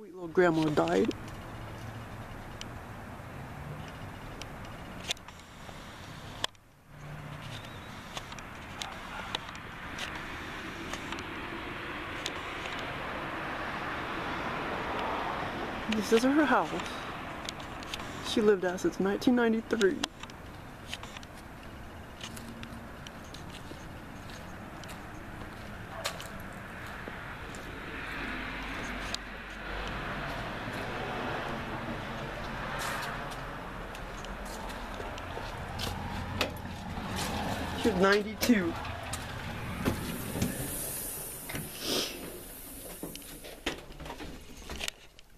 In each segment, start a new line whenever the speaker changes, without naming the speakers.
Sweet little grandma died. This is her house. She lived at since 1993. She was 92.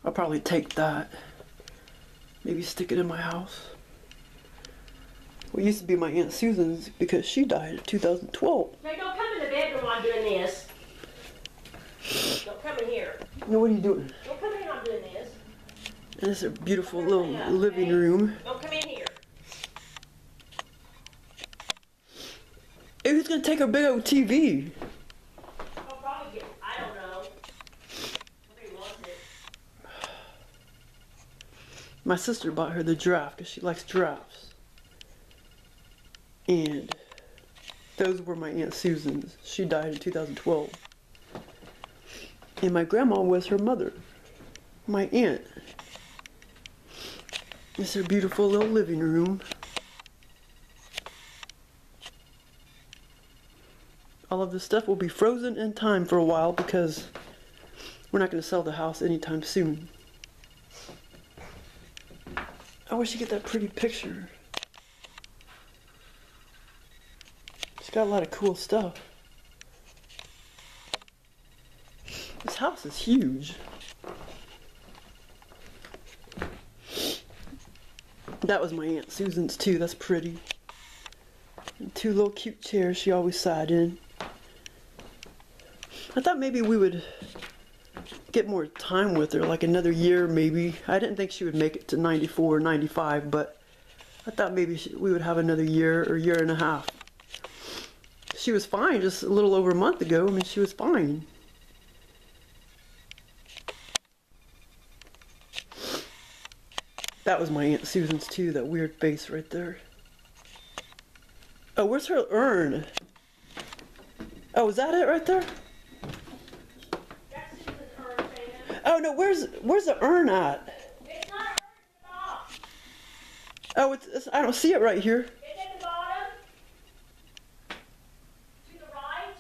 I'll probably take that. Maybe stick it in my house. Well, it used to be my Aunt Susan's because she died in 2012.
Hey, don't come in the bedroom while I'm doing this. Don't come in here.
Now, what are you doing?
Don't come in while I'm doing this.
And it's a beautiful little living room.
Don't come in here.
Hey, who's gonna take our big old TV?
I'll probably get, I don't know. Nobody wants it.
My sister bought her the giraffe because she likes giraffes. And those were my Aunt Susan's. She died in 2012. And my grandma was her mother, my aunt. This is her beautiful little living room. All of this stuff will be frozen in time for a while because we're not going to sell the house anytime soon. I wish you get that pretty picture. It's got a lot of cool stuff. This house is huge. That was my Aunt Susan's too. That's pretty. And two little cute chairs she always sat in. I thought maybe we would get more time with her, like another year maybe. I didn't think she would make it to 94 or 95, but I thought maybe we would have another year or year and a half. She was fine just a little over a month ago. I mean, she was fine. That was my Aunt Susan's too, that weird face right there. Oh, where's her urn? Oh, is that it right there?
That's Susan's urn, Shannon.
Oh no, where's the urn at?
It's not urn at all.
Oh, it's I don't see it right here.
It's at the bottom. To the right.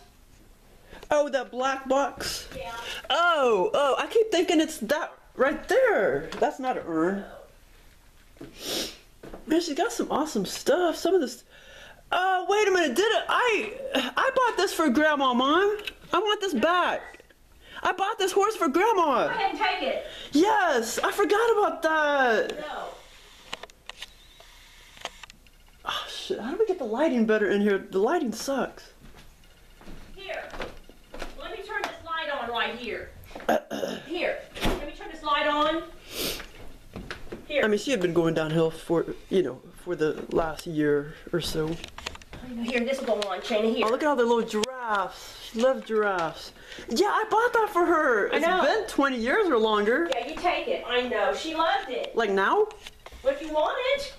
Oh, that black box.
Yeah.
Oh, I keep thinking it's that right there. That's not an urn. Man, she's got some awesome stuff. Some of this. Oh, wait a minute. Did it? I bought this for Grandma, Mom. I want this back. I bought this horse for Grandma.
Go ahead and take it.
Yes, I forgot about that.
No.
Oh, shit. How do we get the lighting better in here? The lighting sucks.
Here. Let me turn this light on right here. Here. Let me turn this light on. Here.
I mean, she had been going downhill for, for the last year or so.
Here, this will go on, Shana. Here.
Oh, look at all the little giraffes. She loves giraffes. Yeah, I bought that for her.
I know.
It's been 20 years or longer.
Yeah, you take it. I know. She loved it.
Like now?
Well, if you want it.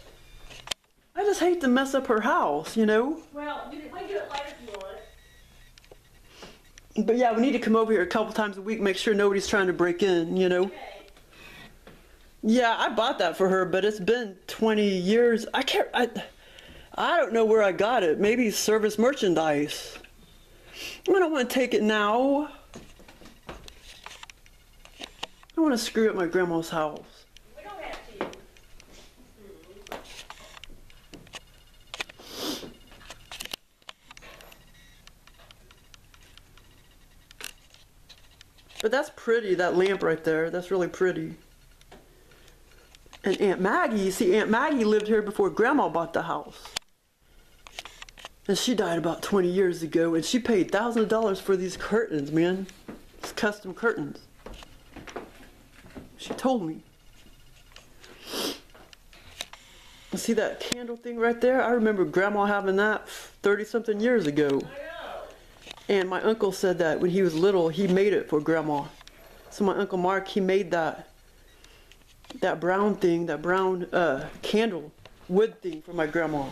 I just hate to mess up her house,
Well, we can do it later if you want it.
But yeah, we need to come over here a couple times a week, make sure nobody's trying to break in,
Okay.
Yeah, I bought that for her, but it's been 20 years. I don't know where I got it. Maybe service merchandise. I don't want to take it now. I want to screw up my grandma's house.
We don't have to.
But that's pretty, that lamp right there. That's really pretty. And Aunt Maggie, see, Aunt Maggie lived here before Grandma bought the house. And she died about 20 years ago, and she paid thousands of dollars for these curtains, man. These custom curtains. She told me. See that candle thing right there? I remember Grandma having that 30-something years ago.
I know.
And my uncle said that when he was little, he made it for Grandma. So my Uncle Mark, he made that brown thing, that brown candle wood thing for my grandma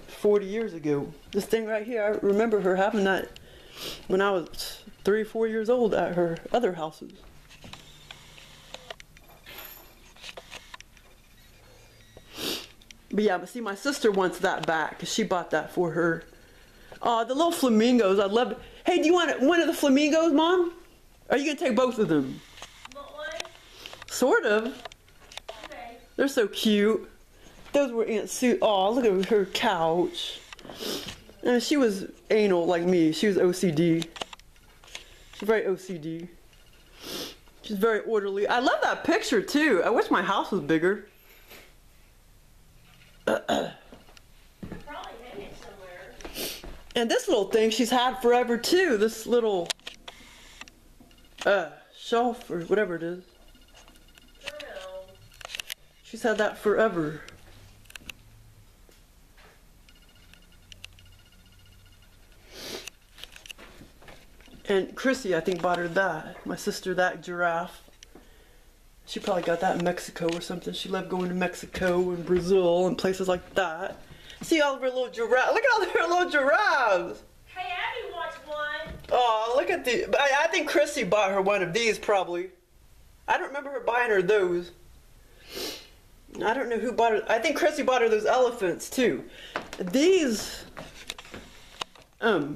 40 years ago. This thing right here, I remember her having that when I was 3 or 4 years old at her other houses. But yeah, but see, my sister wants that back because she bought that for her. Oh, the little flamingos, I love it. Hey, do you want one of the flamingos, Mom? Or are you going to take both of them?
Want one?
Sort of.
Okay.
They're so cute. Those were Aunt Sue. Oh, look at her couch. And she was anal like me. She was OCD. She's very OCD. She's very orderly. I love that picture too. I wish my house was bigger.
Probably hang it somewhere.
And this little thing she's had forever too. This little shelf or whatever it is.
I don't know.
She's had that forever. And Chrissy, I think, bought her that. My sister, that giraffe. She probably got that in Mexico or something. She loved going to Mexico and Brazil and places like that. See all of her little giraffes. Look at all her little giraffes.
Hey, Abby wants one.
Oh, look at the. I think Chrissy bought her one of these probably. I don't remember her buying her those. I don't know who bought her. I think Chrissy bought her those elephants too. These. I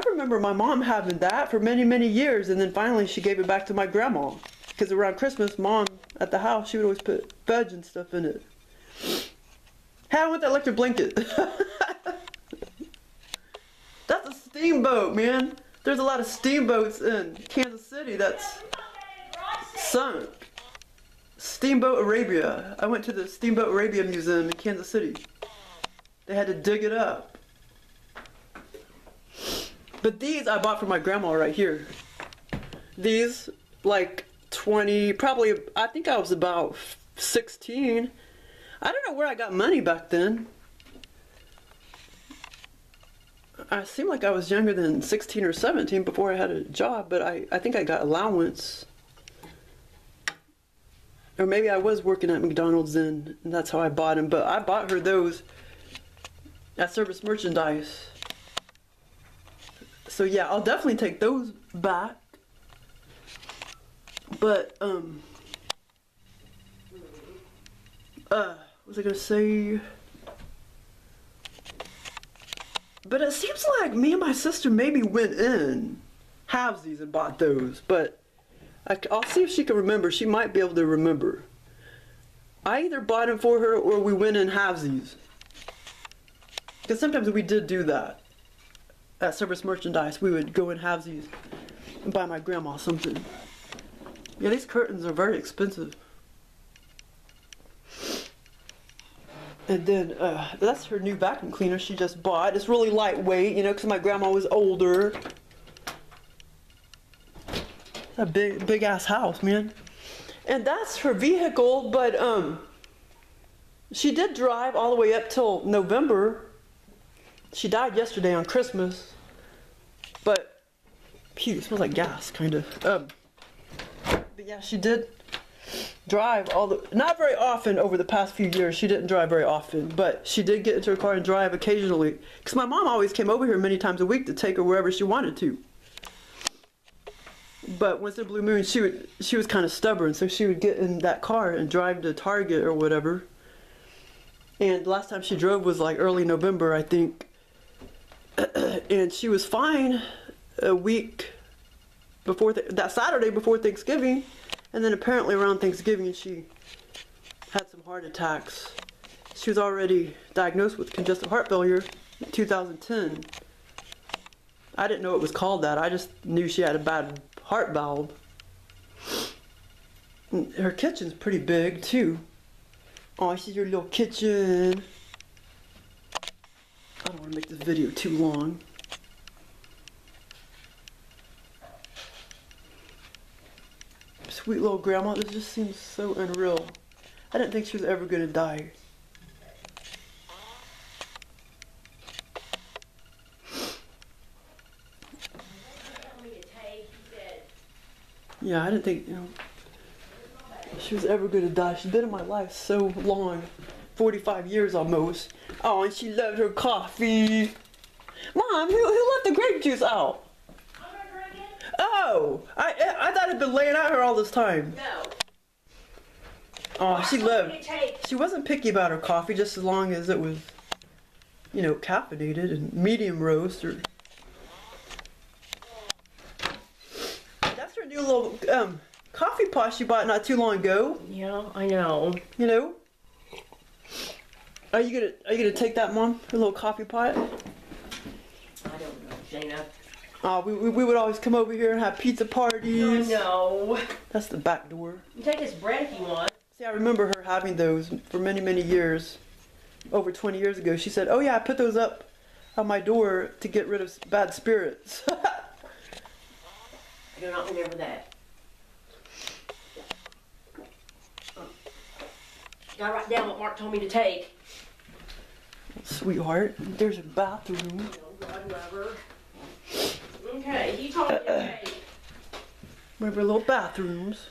remember my mom having that for many, many years, and then finally she gave it back to my grandma. Because around Christmas, Mom, at the house, she would always put fudge and stuff in it. Hey, I want that electric blanket. That's a steamboat, man. There's a lot of steamboats in Kansas City that's sunk. Steamboat Arabia. I went to the Steamboat Arabia Museum in Kansas City. They had to dig it up. But these I bought for my grandma right here. These, like 20, probably, I think I was about 16. I don't know where I got money back then. I seemed like I was younger than 16 or 17 before I had a job, but I think I got allowance. Or maybe I was working at McDonald's then, and that's how I bought them. But I bought her those at Service Merchandise. So yeah, I'll definitely take those back. But, what was I gonna say? But it seems like me and my sister maybe went in halvesies and bought those. But I'll see if she can remember. She might be able to remember. I either bought them for her or we went in halvesies. Because sometimes we did do that. At Service Merchandise, we would go in halvesies and buy my grandma something. Yeah, these curtains are very expensive. And then, that's her new vacuum cleaner she just bought. It's really lightweight, you know, because my grandma was older. It's a big ass house, man. And that's her vehicle, but, she did drive all the way up till November. She died yesterday on Christmas. But, phew, it smells like gas, kind of. But yeah, she did drive not very often over the past few years. She didn't drive very often, but she did get into her car and drive occasionally. Because my mom always came over here many times a week to take her wherever she wanted to. But once in a blue moon, she was kind of stubborn, so she would get in that car and drive to Target or whatever. And the last time she drove was like early November, I think. And she was fine a week before that Saturday before Thanksgiving, and then apparently around Thanksgiving she had some heart attacks. She was already diagnosed with congestive heart failure in 2010. I didn't know it was called that. I just knew she had a bad heart valve. And her kitchen's pretty big too. Oh, this is your little kitchen. I don't want to make this video too long. Sweet little grandma, this just seems so unreal. I didn't think she was ever going to die. Yeah, I didn't think, she was ever going to die. She's been in my life so long, 45 years almost. Oh, and she loved her coffee. Mom, who left the grape juice out? Oh, I thought it'd been laying out here all this time.
No.
Oh, she wasn't picky about her coffee, just as long as it was, caffeinated and medium roast or. That's her new little coffee pot she bought not too long ago.
Yeah, I know.
Are you gonna take that, Mom? Her little coffee pot?
I don't know, Shayna.
Oh, we would always come over here and have pizza parties.
No.
That's the back door.
You take this bread if you want.
See, I remember her having those for many, many years. Over 20 years ago, she said, "Oh yeah, I put those up on my door to get rid of bad spirits."
I do not remember that. Gotta write down what Mark told me to take.
Sweetheart, there's a bathroom.
Whatever. Okay, he told me to take.
Remember little bathrooms.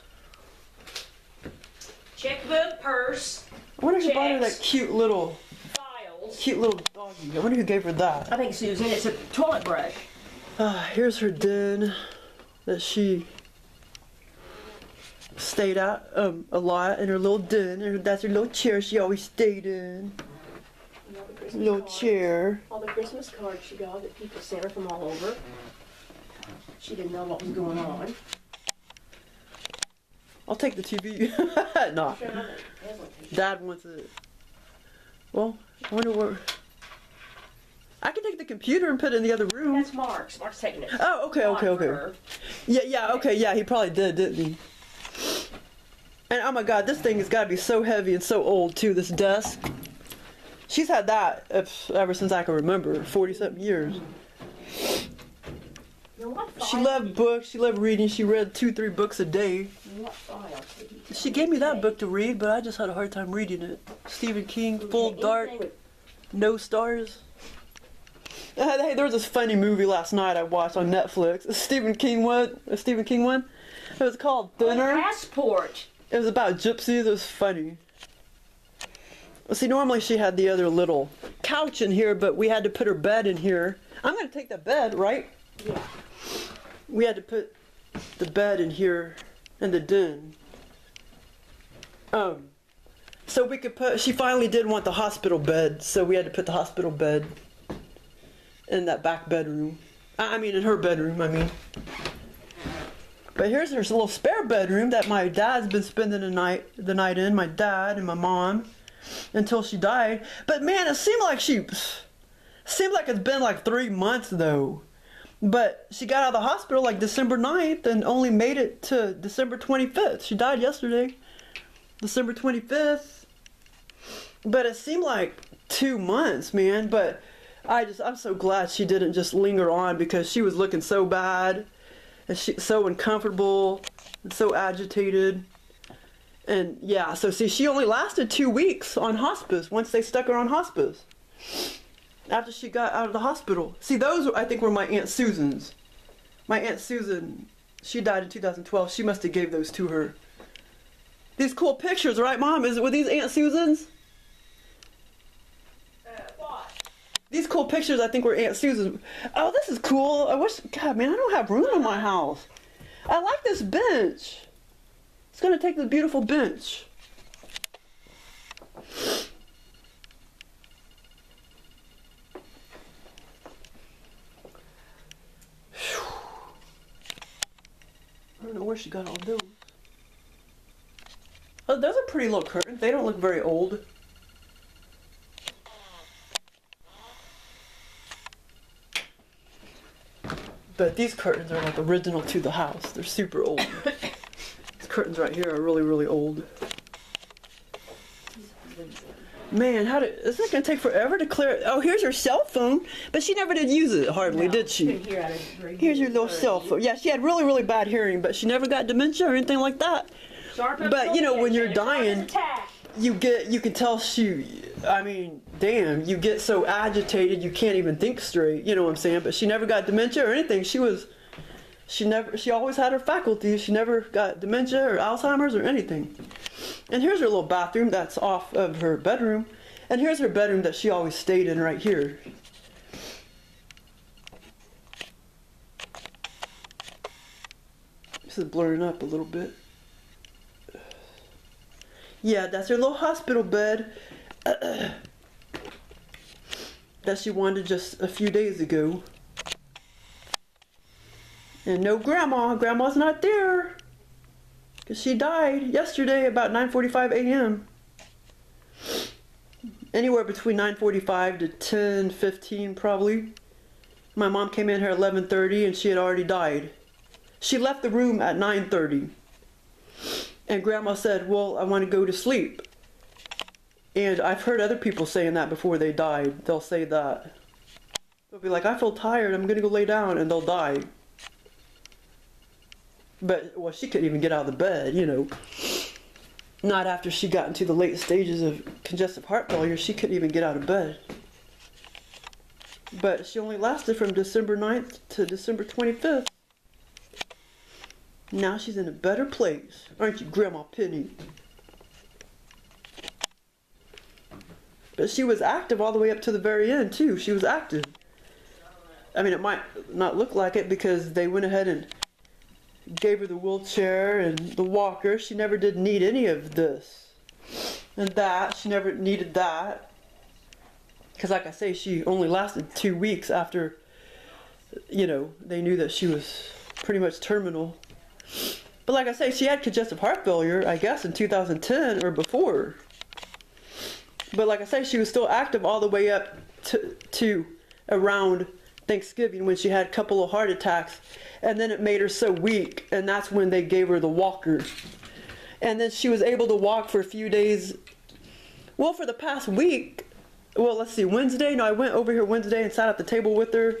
Checkbook, purse,
I wonder who bought her that
checks,
cute little
files.
doggy. I wonder who gave her that.
I think Susan, it's a toilet brush.
Here's her den that she stayed at a lot in her little den. And that's her little chair she always stayed in. Little chair.
All the Christmas cards she got that people sent her from all over. She didn't know what was going on.
I'll take the TV. Nah. Dad wants it. Well, I wonder where. I can take the computer and put it in the other room.
That's Mark's. Mark's taking it.
Oh, okay. Yeah, he probably did, didn't he? And oh my God, this thing has got to be so heavy and so old too, this desk. She's had that ever since I can remember, 40-something years. She loved books, she loved reading, she read 2-3 books a day. She gave me that book to read, but I just had a hard time reading it. Stephen King, Full Dark, No Stars. Hey, there was this funny movie last night I watched on Netflix. A Stephen King one. It was called Thinner.
Passport.
It was about gypsies. It was funny. Well, see, normally she had the other little couch in here, but we had to put her bed in here. I'm going to take the bed, right?
Yeah.
We had to put the bed in here in the den. So we could put, she finally did want the hospital bed, so we had to put the hospital bed in that back bedroom. I mean, in her bedroom, But here's her little spare bedroom that my dad's been spending the night in, my dad and my mom, until she died. But man, it seemed like it's been like 3 months though. But she got out of the hospital like December 9th and only made it to December 25th. She died yesterday, December 25th. But it seemed like 2 months, man. But I'm so glad she didn't just linger on, because she was looking so bad and so uncomfortable and so agitated. And yeah, so see, she only lasted 2 weeks on hospice once they stuck her on hospice. After she got out of the hospital. See, those I think were my Aunt Susan's. My Aunt Susan, she died in 2012. She must have gave those to her. These cool pictures, right, Mom? Were these Aunt Susan's?
What?
These cool pictures I think were Aunt Susan's. Oh, this is cool. God, man, I don't have room in my house. I like this bench. It's gonna take this beautiful bench. I don't know where she got all those. Oh, those are pretty little curtains. They don't look very old. But these curtains are like original to the house. They're super old. These curtains right here are really, really old. Man, is it going to take forever to clear it? Oh, here's her cell phone. But she never did use it, hardly, did she? Here's your little cell phone. Yeah, she had really, really bad hearing, but she never got dementia or anything like that. But, when you're dying, you can tell damn, you get so agitated you can't even think straight, you know what I'm saying? But she never got dementia or anything. She was She always had her faculties. She never got dementia or Alzheimer's or anything. And here's her little bathroom that's off of her bedroom. And here's her bedroom that she always stayed in right here. This is blurring up a little bit. Yeah, that's her little hospital bed that she wanted just a few days ago. And no grandma. Grandma's not there. Because she died yesterday about 9:45 a.m. Anywhere between 9:45 to 10:15 probably. My mom came in here at 11:30 and she had already died. She left the room at 9:30. And Grandma said, well, I want to go to sleep. And I've heard other people saying that before they died. They'll say that. They'll be like, I feel tired, I'm going to go lay down, and they'll die. But, well, she couldn't even get out of the bed, you know. Not after she got into the late stages of congestive heart failure, she couldn't even get out of bed. But she only lasted from December 9th to December 25th. Now she's in a better place. Aren't you, Grandma Penny? But she was active all the way up to the very end, too. She was active. I mean, it might not look like it because they went ahead and gave her the wheelchair and the walker. She never did need any of this and that. She never needed that. Because like I say, she only lasted 2 weeks after, you know, they knew that she was pretty much terminal. But like I say, she had congestive heart failure, I guess, in 2010 or before. But like I say, she was still active all the way up to around Thanksgiving when she had a couple of heart attacks. And then it made her so weak, and that's when they gave her the walker. And then she was able to walk for a few days. Well, for the past week, well, let's see, Wednesday? No, I went over here Wednesday and sat at the table with her.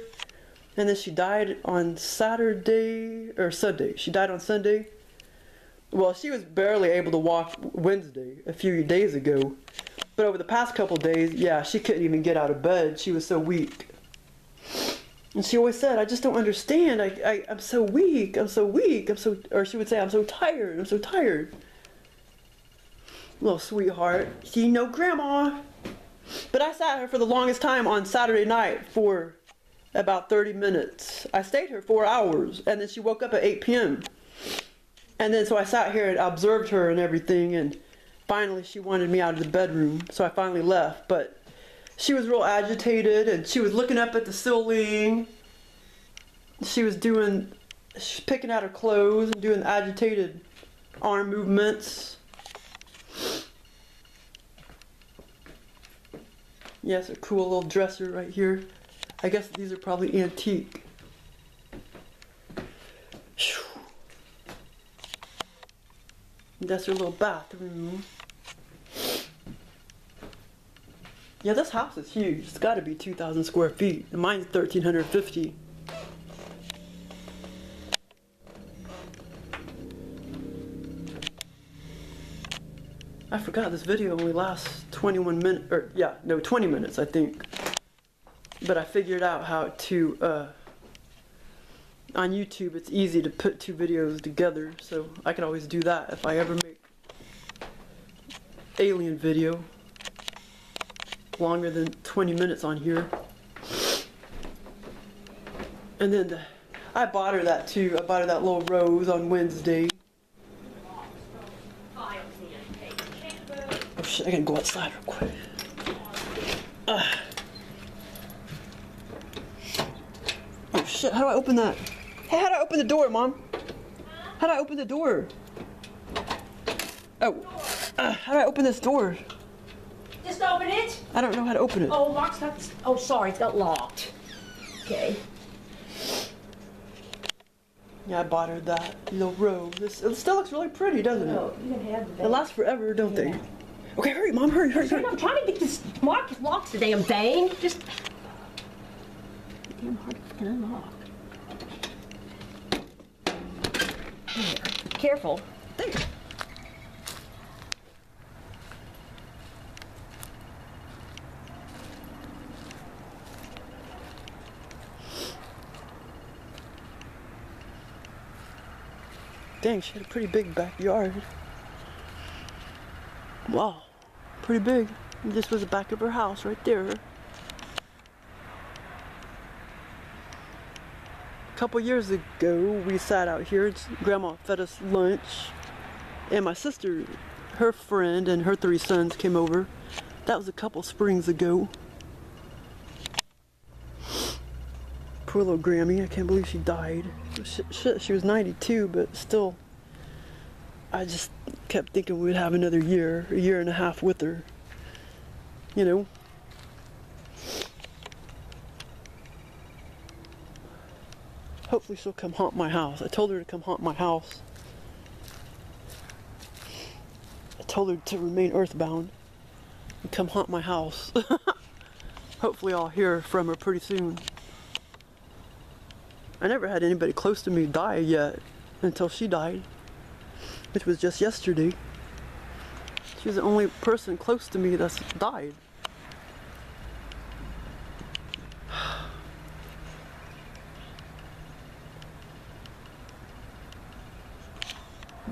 And then she died on Saturday, or Sunday. She died on Sunday. Well, she was barely able to walk Wednesday, a few days ago. But over the past couple days, yeah, she couldn't even get out of bed. She was so weak. And she always said, I just don't understand. I'm so weak. I'm so weak. Or she would say, I'm so tired. I'm so tired. Little sweetheart. She no grandma. But I sat here for the longest time on Saturday night for about 30 minutes. I stayed here 4 hours. And then she woke up at 8 p.m. And then so I sat here and observed her and everything. And finally she wanted me out of the bedroom. So I finally left. But she was real agitated, and she was looking up at the ceiling. She was picking out her clothes and doing agitated arm movements. Yes, a cool little dresser right here. I guess these are probably antique. That's her little bathroom. Yeah, this house is huge. It's got to be 2,000 square feet. And mine's 1,350. I forgot this video only lasts 21 minutes, or yeah, no, 20 minutes, I think. But I figured out how to, on YouTube, it's easy to put 2 videos together, so I can always do that if I ever make alien video. Longer than 20 minutes on here. And then I bought her that too. I bought her that little rose on Wednesday. Oh shit, I gotta go outside real quick. Oh shit, how do I open that? Hey, how do I open the door, Mom? How do I open the door? Oh, how do I open this door?
Just open it.
I don't know how to open it.
Oh, Mark's got this. Oh, sorry, it's got locked. Okay.
Yeah, I bought her that little robe. It still looks really pretty, doesn't it?
Oh, you can have the
It lasts forever, don't they? Okay, hurry, Mom, hurry, hurry, hurry.
I'm trying to get this. Mark locks the damn thing. Just. Damn hard to fucking unlock. There. Careful.
There. Dang, she had a pretty big backyard. Wow, pretty big. And this was the back of her house right there. A couple years ago, we sat out here. Grandma fed us lunch. And my sister, her friend, and her 3 sons came over. That was a couple springs ago. Poor little Grammy, I can't believe she died. Shit, she was 92, but still, I just kept thinking we'd have another year, a year and a half with her. You know? Hopefully she'll come haunt my house. I told her to come haunt my house. I told her to remain earthbound and come haunt my house. Hopefully I'll hear from her pretty soon. I never had anybody close to me die yet until she died, which was just yesterday. She was the only person close to me that's died.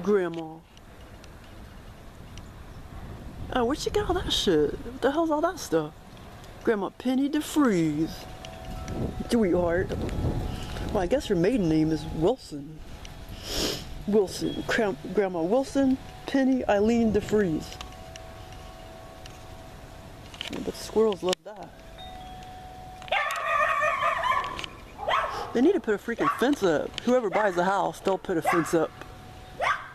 Grandma. Oh, where'd she get all that shit? What the hell's all that stuff? Grandma Penny DeFreeze. Sweetheart. Well, I guess her maiden name is Wilson. Wilson. Grandma Wilson Penny Eileen DeFreeze. Yeah, but squirrels love that. They need to put a freaking fence up. Whoever buys the house, they'll put a fence up.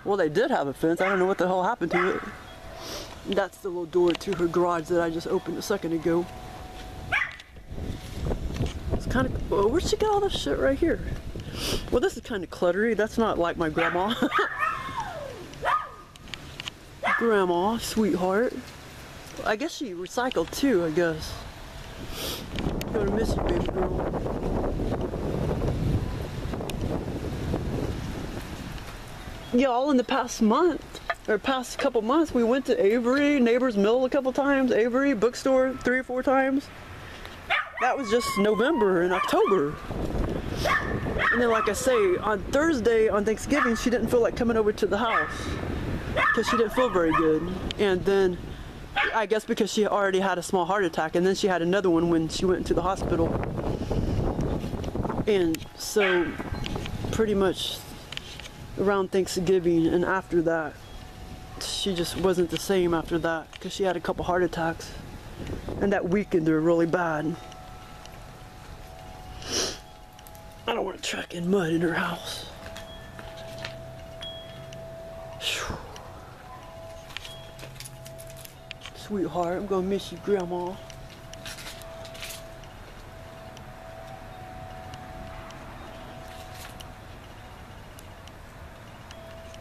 Well, they did have a fence. I don't know what the hell happened to it. That's the little door to her garage that I just opened a second ago. It's kind of... Oh, where'd she get all this shit right here? Well, this is kind of cluttery. That's not like my grandma. Grandma, sweetheart. I guess she recycled too, I guess. Gonna miss you, baby girl. Yeah, all in the past month, or past couple months, we went to Avery, Neighbor's Mill a couple times, Avery, bookstore 3 or 4 times. That was just November and October. And then, like I say, on Thursday, on Thanksgiving, she didn't feel like coming over to the house because she didn't feel very good. And then, I guess because she already had a small heart attack, and then she had another one when she went into the hospital. And so, pretty much around Thanksgiving and after that, she just wasn't the same after that because she had a couple heart attacks, and that weakened her really bad. I don't want to track in mud in her house. Sweetheart, I'm gonna miss you, Grandma.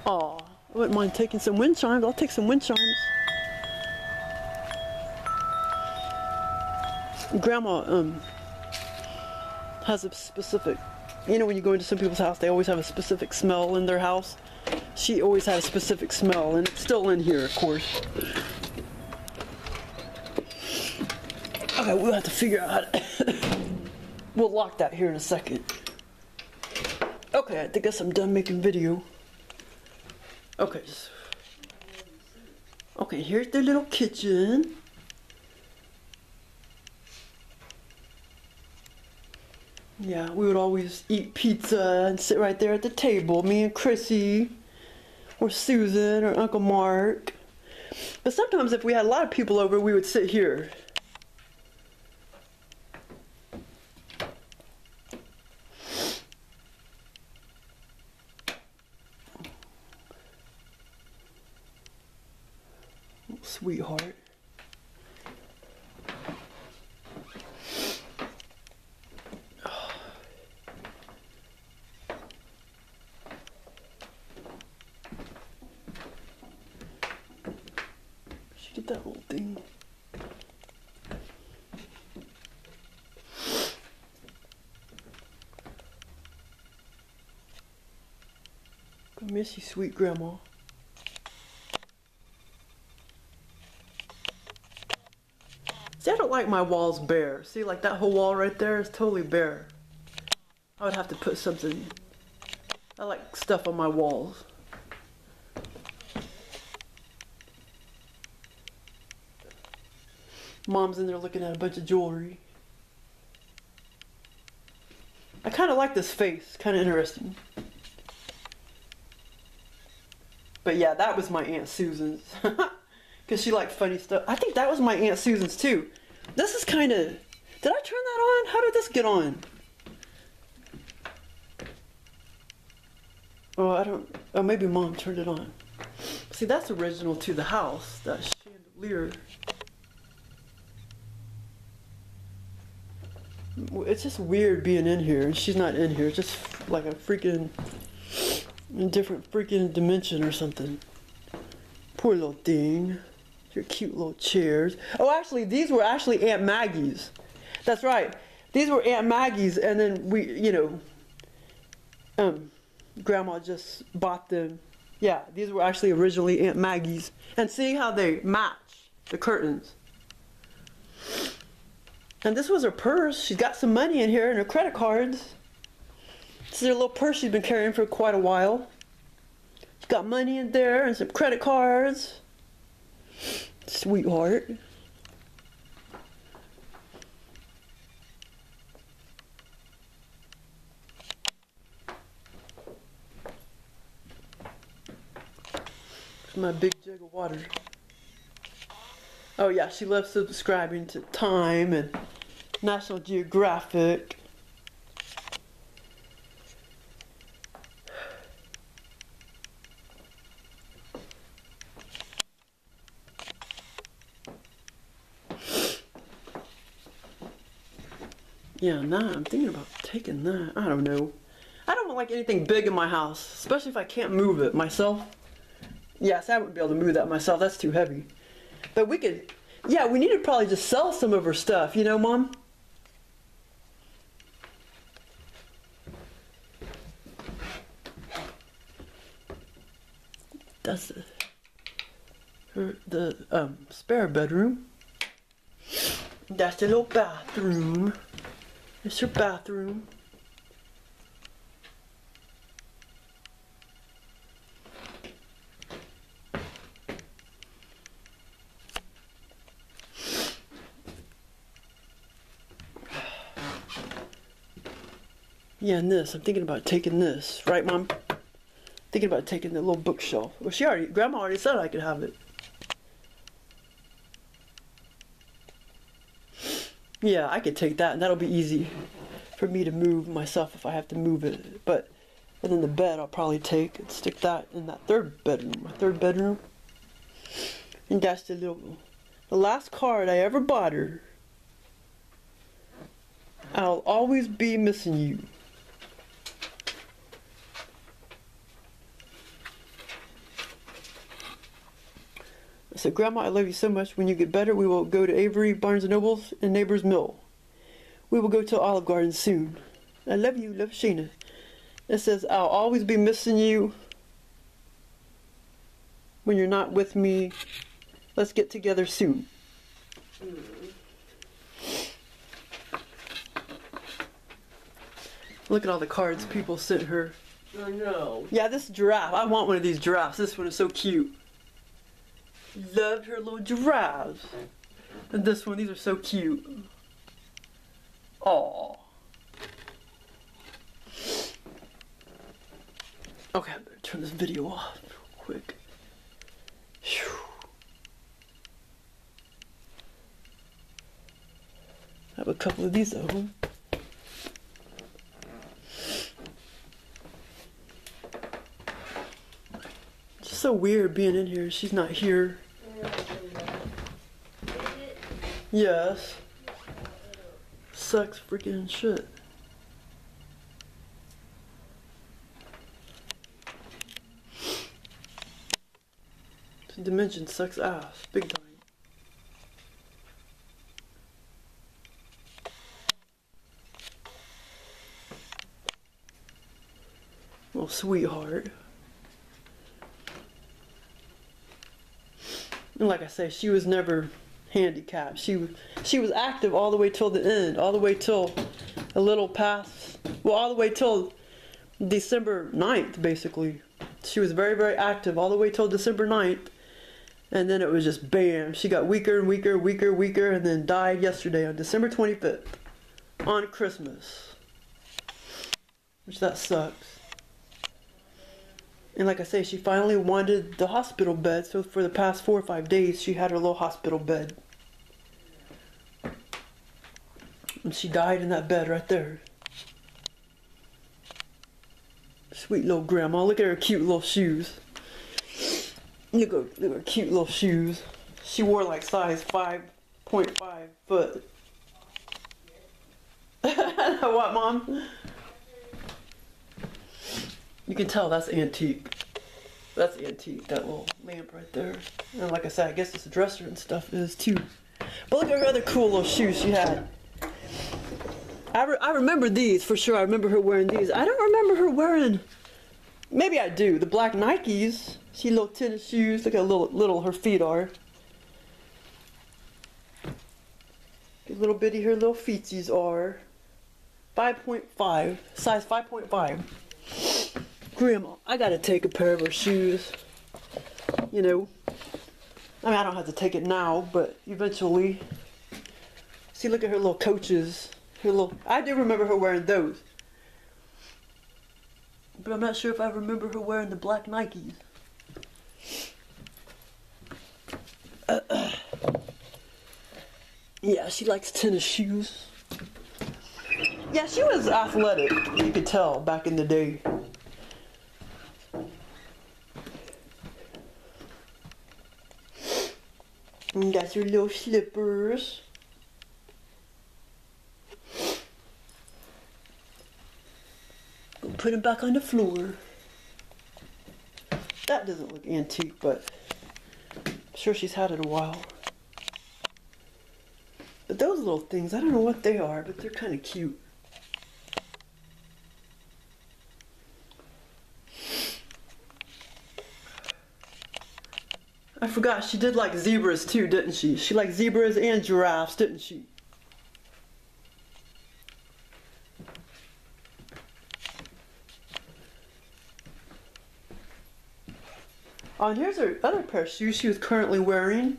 Aw, I wouldn't mind taking some wind chimes. I'll take some wind chimes. Grandma has a specific, you know, when you go into some people's house, they always have a specific smell in their house. She always had a specific smell, and it's still in here, of course. Okay, we'll have to figure out how to we'll lock that here in a second. Okay, I guess I'm done making video. Okay, okay, here's the little kitchen. Yeah, we would always eat pizza and sit right there at the table, me and Chrissy, or Susan, or Uncle Mark. But sometimes if we had a lot of people over, we would sit here. Sweetheart. She did that whole thing. I miss you, sweet Grandma. See, I don't like my walls bare. See, like that whole wall right there is totally bare. I would have to put something. I like stuff on my walls. Mom's in there looking at a bunch of jewelry. I kind of like this face, kind of interesting. But yeah, that was my Aunt Susan's. Because she liked funny stuff. I think that was my Aunt Susan's too. This is kind of... Did I turn that on? How did this get on? Oh, I don't... Oh, maybe Mom turned it on. See, that's original to the house. That chandelier. It's just weird being in here. And she's not in here. It's just like a freaking... different freaking dimension or something. Poor little thing. Your cute little chairs. Oh, actually, these were actually Aunt Maggie's. That's right. These were Aunt Maggie's, and then we, you know, Grandma just bought them. Yeah, these were actually originally Aunt Maggie's. And see how they match the curtains. And this was her purse. She's got some money in here and her credit cards. This is her little purse she's been carrying for quite a while. She's got money in there and some credit cards. Sweetheart. My big jug of water. Oh yeah, she loves subscribing to Time and National Geographic. Yeah, now I'm thinking about taking that. I don't know. I don't like anything big in my house, especially if I can't move it myself. Yes, I wouldn't be able to move that myself. That's too heavy. But we could, yeah, we need to probably just sell some of her stuff, you know, Mom? That's the spare bedroom. That's the little bathroom. It's her bathroom. Yeah, and this. I'm thinking about taking this. Right, Mom? Thinking about taking the little bookshelf. Well, Grandma already said I could have it. Yeah, I could take that, and that'll be easy for me to move myself if I have to move it. But, and then the bed I'll probably take and stick that in that third bedroom. My third bedroom. And that's the last card I ever bought her. I'll always be missing you. I said, Grandma, I love you so much. When you get better, we will go to Avery, Barnes & Nobles, and Neighbor's Mill. We will go to Olive Garden soon. I love you. Love, Sheena. It says, I'll always be missing you when you're not with me. Let's get together soon. Look at all the cards people sent her.
I know.
Yeah, this giraffe. I want one of these giraffes. This one is so cute. Loved her little giraffes. And this one, these are so cute. Aww. Okay, I better turn this video off real quick. Whew. I have a couple of these at home. It's so weird being in here. She's not here. Yes. Sucks freaking shit. This dimension sucks ass. Big time. Little sweetheart. And like I say, she was never handicapped. She was active all the way till the end, all the way till a little past, well, all the way till December 9th, basically. She was very, very active all the way till December 9th. And then it was just bam. She got weaker and weaker, weaker, weaker, and then died yesterday on December 25th. On Christmas. Which that sucks. And like I say, she finally wanted the hospital bed. So for the past 4 or 5 days, she had her little hospital bed. And she died in that bed right there. Sweet little grandma. Look at her cute little shoes. Look at her cute little shoes. She wore like size 5.5 foot. What, Mom? You can tell that's antique. That's antique, that little lamp right there. And like I said, I guess this dresser and stuff is too. But look at her other cool little shoes she had. I remember these for sure. I remember her wearing these. I don't remember her wearing, maybe I do, the black Nikes. She little tennis shoes. Look how little her feet are. Little bitty her little feetsies are. 5.5, size 5.5. Grandma, I gotta take a pair of her shoes. You know, I mean, I don't have to take it now, but eventually. See, look at her little coaches. Her little, I do remember her wearing those. But I'm not sure if I remember her wearing the black Nikes. Yeah, she likes tennis shoes. Yeah, she was athletic, you could tell, back in the day. And that's her little slippers. Go put them back on the floor. That doesn't look antique, but I'm sure she's had it a while. But those little things, I don't know what they are, but they're kind of cute. I forgot, she did like zebras too, didn't she? She liked zebras and giraffes, didn't she? Oh, and here's her other pair of shoes she was currently wearing.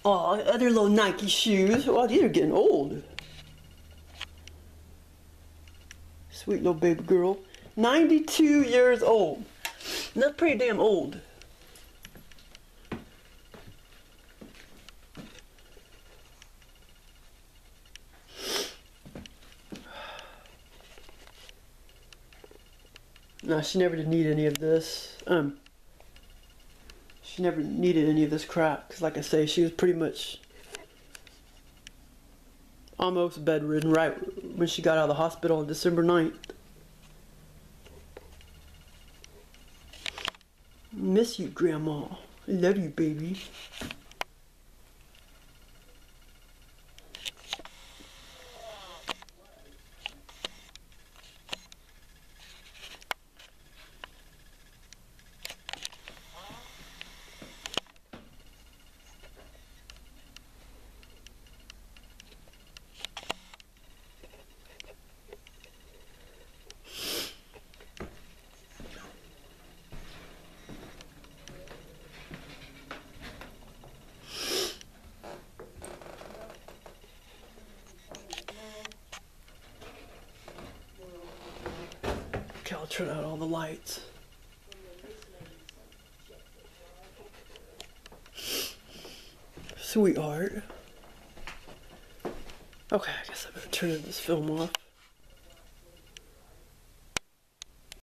Oh, other little Nike shoes. Oh, these are getting old. Sweet little baby girl. 92 years old. And that's pretty damn old. No, she never did need any of this. She never needed any of this crap. Because like I say, she was pretty much almost bedridden right when she got out of the hospital on December 9th. Miss you, Grandma. I love you, baby. Okay, I'll turn out all the lights. Sweetheart. Okay, I guess I better turn this film off.